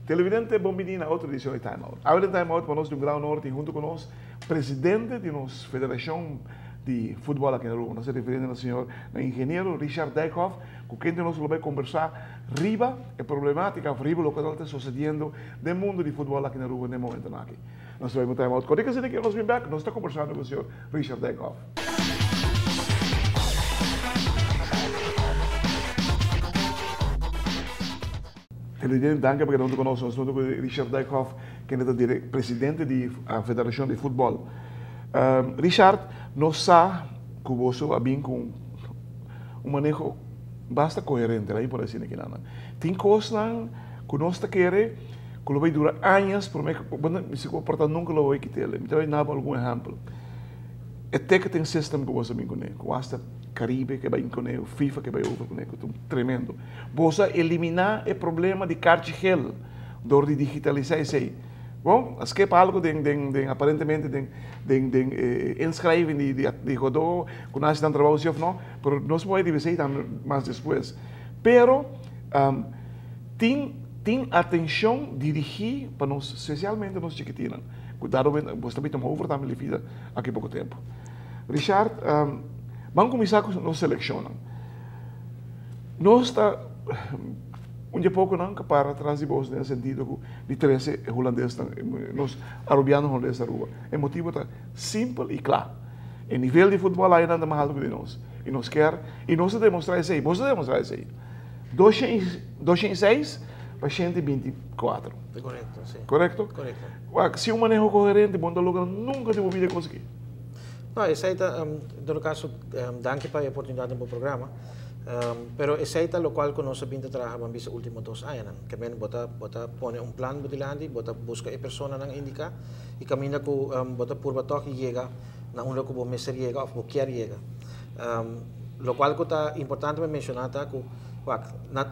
Televidente, bem-vindo a outra edição de Time Out. Agora em Time Out, para nós do Grau Norte, junto conosco, presidente da nossa Federação de Futebol aqui na Rua, nós referimos ao senhor engenheiro Richard Dijkhoff, com quem nós vamos conversar riba a problemática, riba o que está sucedendo no mundo de futebol aqui na Rua no momento aqui. Nós vamos Time Out. Quando que nós vamos back, nós estamos conversando com o senhor Richard Dijkhoff. Televidente, danke porque nós conhecemos o Richard Dijkhoff, que é o presidente da Federação de Futebol. Richard, nós sabemos que você vem com manejo bastante coerente, aí por assim dizer. Tem coisas que nós queremos que vai durar anos, por mim, se comportar nunca lo vai quitar. Me trago algum exemplo. O ticketing system que você vem com ele, Caribe que vai com ele, FIFA que vai over com ele, tremendo. Você eliminar o problema de cartigel, door de digitalizar isso aí. Bom, as que algo aparentemente de inscrever de jogador, que nós estamos trabalhando ou não, mas nós podemos dizer mais depois. Pero tem atenção dirigida para nós, especialmente nós chiquitinos. Cuidado, você também toma over também vida aqui pouco tempo. Richard, vamos começar com nós selecionando. Nós está pouco não para trás de você no sentido de 13 holandeses, nós arubianos holandeses da rua. O motivo está simples e claro. O nível de futebol aí nada mais alto que nós. E nós quer e nós demonstrar isso aí. Você demonstrar isso aí. 206 para 124. Correto, sim. Correto? Correto. Se manejo coerente, bom lugar nunca te vou conseguir. No, aceita, em todo caso, danke para a oportunidade do programa, pero aceita lo cual que nós vimos trabalhar nos últimos 2 anos, que bem, bota pone plan budilandi, bota busca a pessoa nang indica, e camina ko bota purba toque e chega na lugar que você mestre chega ou quer chega. Lo cual que está importante mencionar tá que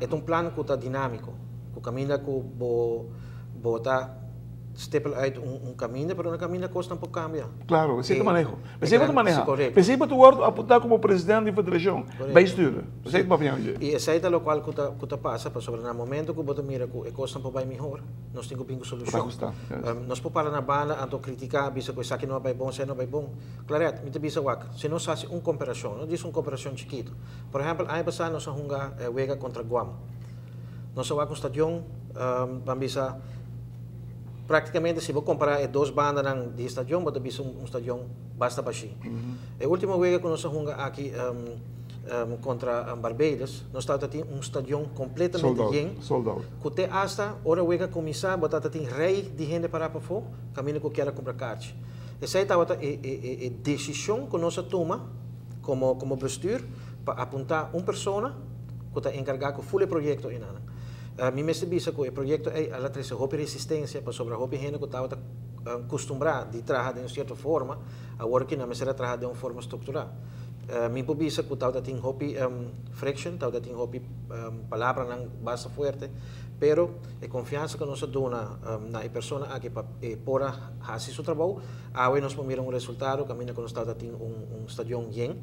é plan que está dinâmico, que camina que bota stipel uit caminho, pero na caminho custa pouco cambia. Claro, você manejo. Você vai manejar. Você vai tu apontar como presidente da federação, vai estudar. Você vai fazer. E essa é a qual que passa, para sobre no momento que você mira que custa pouco melhor, nós temos que solução. Nós podemos parar na banda, anto criticar, bisa que isso aqui não vai bom, se não vai bom. Claro, me te bisa se nós faz comparação, não diz comparação chiquito. Por exemplo, aí passar nós hunga wega contra Guam. Nós wak stadion, bisa praticamente, se vou comparar duas bandas de estadião, vou ter estadião basta baixinho. A última vez que nós jogamos aqui contra Barbados, nós tínhamos estadião completamente lleno. Sold out. Que até hasta hora que começar, nós tínhamos rei de gente para fora, caminho que quer comprar cartas. Essa é a decisão que nós tomamos como bestuur para apontar uma pessoa que está encarregada com o projeto. Mi mestre bisa que o projeto é ela traz a resistência para sobre a gente que estava acostumado de trabalhar de uma certa forma, agora que não será trabalhar de uma forma estruturada. Mi bisa que estava tem friction, estava tem palavra não basta forte, pero a confiança que nós dona na pessoa aqui para pora fazer seu trabalho, agora nós vamos ver resultado, caminho que nós estava tem estadião bem.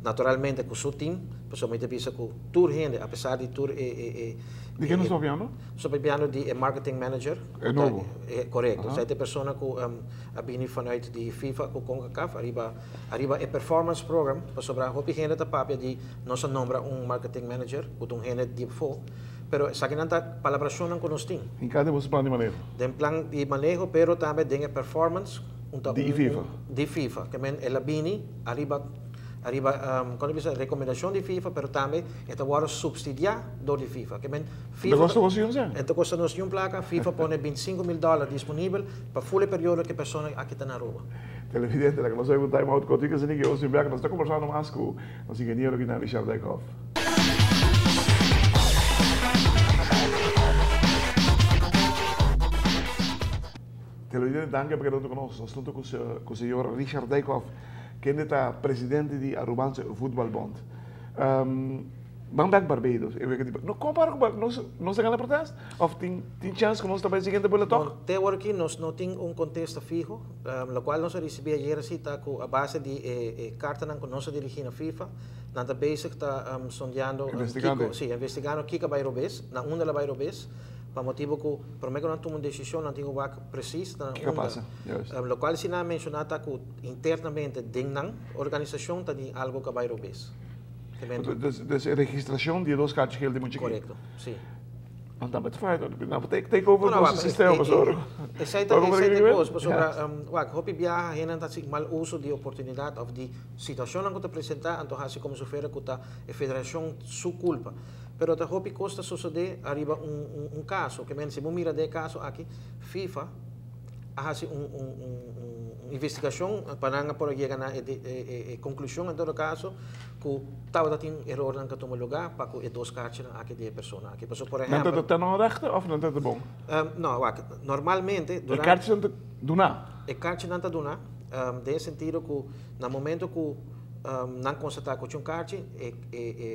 Naturalmente, com o seu time, pessoalmente pensa que tour gente, apesar de tour de que nós estamos falando? Estou falando de marketing manager. É novo. Correto. Essa é a pessoa que vem vanuit de FIFA com CONCACAF, arriba é performance program, para sobrar hopi gente da papia de nossa nombra marketing manager, com gente de fo. Pero sa kinanta palabrasyon ng kunos ting. Em cada você plano de manejo. Den plan de manejo, pero também tem performance de FIFA. De FIFA, que men ela bini arriba quando bisa recomendação de FIFA, pero também esta agora subsidiar do de FIFA, que men FIFA. Gosta você não Então custa nos um placa, FIFA põe $25,000 disponível para full período que a pessoa aqui está na rua. Televidente, que nós vamos time out contigo, assim que hoje nós estamos conversando mais com o engenheiro aqui na Richard Dijkhoff. Televidente, danke porque não conosco. Nós estamos com o senhor Richard Dijkhoff, que é o presidente do Arubanse Futebol Bond. Vamos back Barbados. Eu vejo tipo, não compara com nós ganhamos protesto? Ou tem chance que nós também seguinte pelo toque? Até aqui nós não temos contexto fijo, lo qual nós recebemos ayer cita com a base de carta que nós dirigimos na FIFA, na base que está sondeando, investigando Kika Bairobes, na uma da Bairobes, para motivo que por mim que não tomamos decisão, não tenho back preciso na onda. Lo qual se não mencionado que internamente dentro da organização tem algo que Bairobes. Dus registração de dois cartas que ele tem muito correto, sim. Não dá para fazer, não take over o sistema, pastor. Essa é a coisa, pastor. Hopi viaja, gente não tem mal uso de oportunidade ou de situação que está apresentada, então assim como se fera que a federação sua culpa. Pero a hopi costa suceder arriba caso, que se você mira de caso aqui, FIFA hace uma investigação para por chegar na conclusão em todo caso que estava tendo erro na que toma lugar para que dois cartas aqui de pessoa aqui por exemplo não está não rechte of não está bom não normalmente durante cartas não do na cartas não está do na de sentido que no momento que não constatar que um carta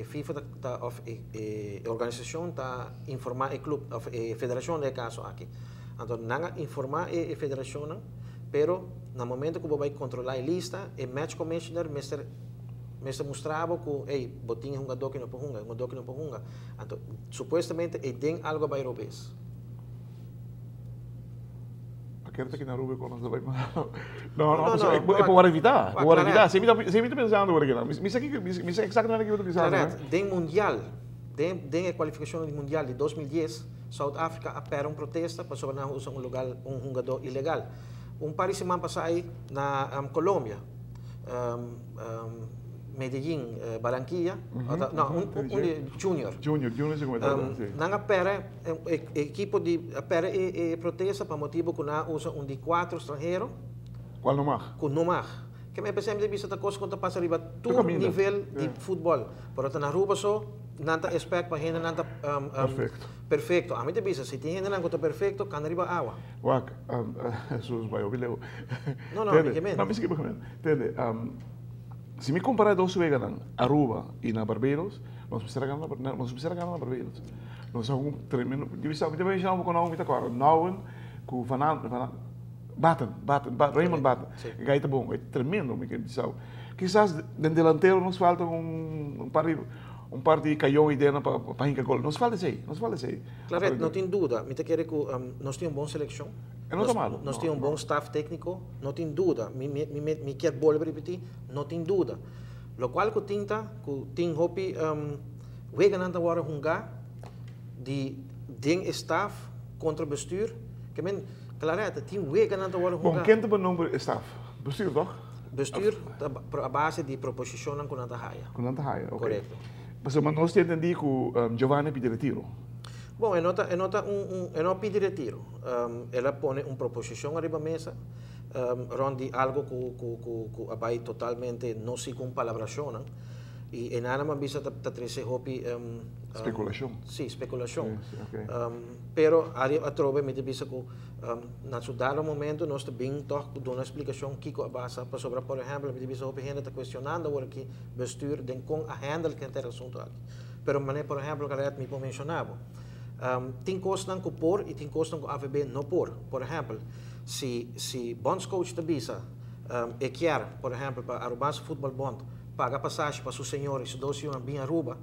FIFA a organização está informar o clube a federação de caso aqui. Então, não informar a federação, pero no momento que você vai controlar a lista, o match commissioner me mostrava que botinha um jogador que não pode jogar, Então, supostamente, tem algo para Europes. Quero que na Rubio quando nós vai não para evitar se me está pensando agora que me sei exatamente o que eu estou pensando tem mundial tem a qualificação do mundial de 2010 South Africa apera protesta para sobre usar lugar jogador ilegal par de semana passada na Colômbia Medellín, Barranquilla, Junior não apera equipo de apera protesta para motivo que não usa de 4 estrangeiros qual não mais com não mais que me pensei de vista da coisa quando passa arriba todo nível de futebol por na rua só não expect para gente não perfeito a mim de vista se tem gente não está perfeito can arriba água Jesus vai ouvir não me esquece entende se me comparar dois vezes na Aruba e na Barbados, nós precisamos ganhar na Barbados. Nós somos tremendo. Eu já não conheço muito agora. Nouen, com Raymond Batten. É bom, é tremendo. Quizás no delanteiro nos falta par de canhão e dentro para hincar gol. Nos falta isso aí. Claro, não tem dúvida. Me quer que nós temos uma boa seleção. Nós temos bom staff técnico, não tem dúvida. Me quer voltar a repetir, não tem dúvida. Lo qual que tem hopi ganhando agora jogar de staff contra bestuur. Que men claro, tem ganhando agora jogar. Bom, quem tem o nome staff? Bestuur toch? Bestuur a base de proposição com a Haia. Com a Haia, ok. Correto. Mas nós entendi que Giovanni pede retiro. Bom, não pede retiro. Ela põe uma proposição arriba da mesa, onde algo que vai totalmente não se com palabração, e nada mais visa trazer hopi especulação. Sim, especulação. Okay. Pero a trove me visa que na dado momento nós também dando uma explicação que a base para sobre por exemplo, me visa hopi gente está questionando agora que bestuur den com a handle que é assunto aqui. Pero mané por exemplo que me mencionava tem coisas que por e tem coisas que a AVB não por. Por exemplo, se bondscoach da Bisa quer, por exemplo, para Aruba's Futebol Bond, paga passagem para seus senhores, se dois senhores vêm a Aruba,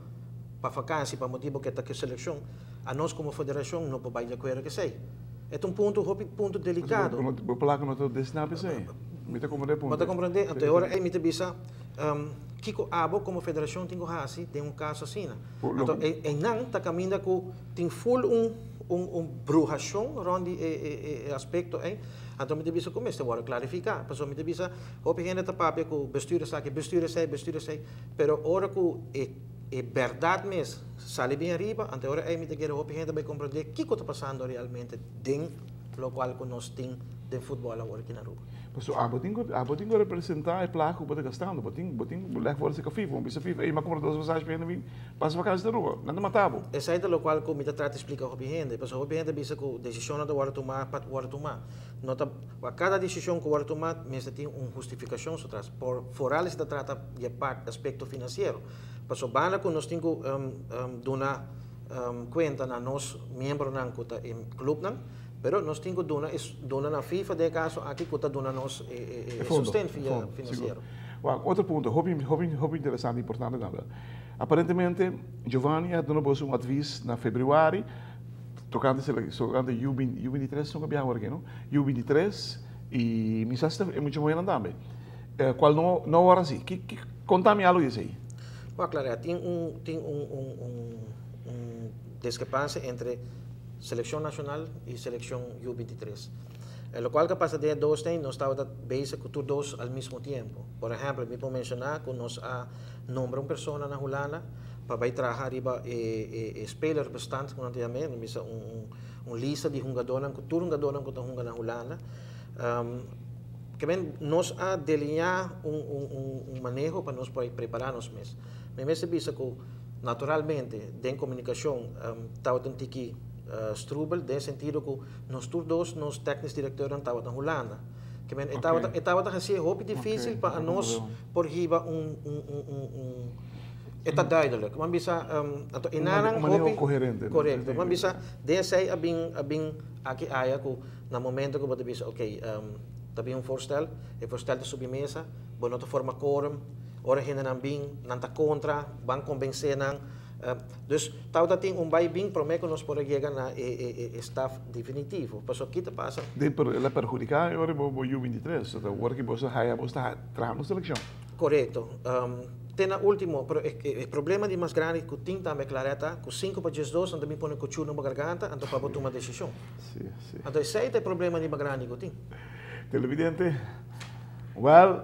para vacância, para motivo que está aqui a seleção, a nós como federação não podemos de acordo que sei. É ponto delicado. O placa não está destinado a isso. Me compreender. Então, agora, me Bisa, Kiko Abo, como federação, tem um caso assim. Então, não está caminhando com tem full bruxação onde aspecto então me devia começar agora clarificar porque me devia hope gente tá papel que bestuur sei pero ora que é verdade mesmo sale bem arriba então ora me te quero hope gente vai compreender o que está passando realmente dentro lo cual que nós tem de futebol agora aqui na Aruba. So, abotingo representar e placo para gastando, botingo leva fora se FIFA, bisa FIFA, e macumra das mensagens para mim, passa para casa da rua, nada matavo. Essa é lo qual que me trata de explicar ao gente, porque o gente bisa que decisão da hora tomar para hora tomar. Nota, a cada decisão que hora tomar, mesmo tem uma justificação só atrás. Por fora se trata de parte aspecto financeiro. Porque bana que nós temos dona conta na nós membro nan que em clube nan. Pero nós temos dona na FIFA, de caso, aqui que dona nós sustento financeiro. Outro ponto, hobby interessante e importante também. Aparentemente, Giovanni ha dado um aviso na fevereiro, tocando U23, não cabia agora aqui, não? U23 e me sabe é muito bom também. Qual não hora assim? Conta-me algo disso aí. Claro, tem discrepância entre seleção nacional e seleção U23. Lo qual que passa de dois tem, nós estamos bezig com todos ao mesmo tempo. Por exemplo, me posso mencionar que nós nombramos uma pessoa na Holanda para trabalhar arriba speler bestand, como antigamente, lista de jogadores, que todos os jogadores que estão na Holanda. Que bem, nós delinear manejo para nós preparar nos mesmos. Mas se que naturalmente, de comunicação, estava tendo que strubel, no sentido que nós todos, nós técnicos diretores, estavam na Holanda. Que bem, estava a ser muito difícil para nós por riba está duidelijk. Man bisa inarang manejo coherente. Correcto. Man bisa desay abing aqui aya ko na momento ko bota bisa okay, tabi um voorstel de sobremesa, bono to forma quorum, ora hinda nang bing nanta contra, bang convencer nang dus tauta ting bay bing prometo nos por llegar na staff definitivo. Paso kita pasa. La perjudicar ora bo U23, o work que você haya bosta tramo seleção. Correcto. Tena último, pero el problema de más grande que tem também clareta, que 5 para 2 anda me pone cochu na garganta, anda para tomar uma decisão. Sim, sim. Então esse é o problema de mais grande que tem. Televidente, well,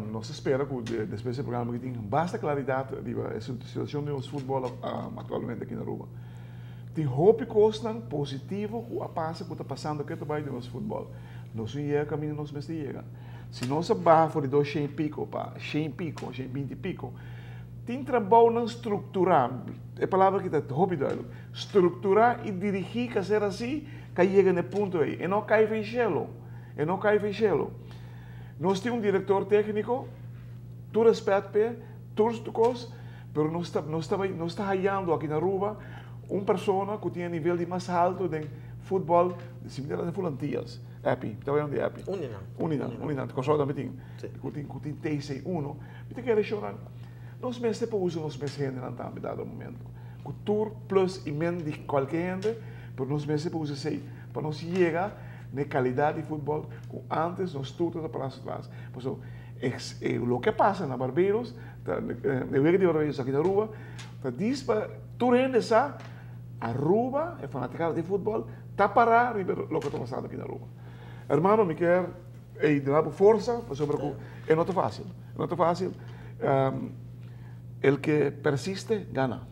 não se espera que depois desse programa que tem basta claridade da situação do futebol atualmente aqui na Aruba. Tem hope costan positivo que a passa que está passando aqui também no nosso futebol. Nós não chega caminho nós mesmos chega. Se nós barra for de 100 pico para 100 pico, 120 pico, tem trabalho não estruturar, é a palavra que está rápido, estruturar e dirigir que ser assim, que chega no ponto aí, e não cai fechelo, Nós temos diretor técnico, tu respeito para todos os coisas, mas nós está hallando aqui na Aruba uma pessoa que tem nível de mais alto de futebol, similar a Fulantias. Epi, está vendo de Epi? Uninan, que só também tem. Que tem TC1, e tem que relacionar. Nós mesmos para usar nós mesmos gente não também dado momento. Cultura plus e menos de qualquer gente, para nós mesmos para usar sei, para nós chegar na qualidade de futebol que antes nós tudo para atrás. Por isso, o que passa na Barbados, na vez de Barbados aqui na Aruba, diz para tu rende essa Aruba é fanática de futebol, está parar o que está passando aqui na Aruba. Hermano, me quer dar força, sobre é não é fácil. El que persiste, gana.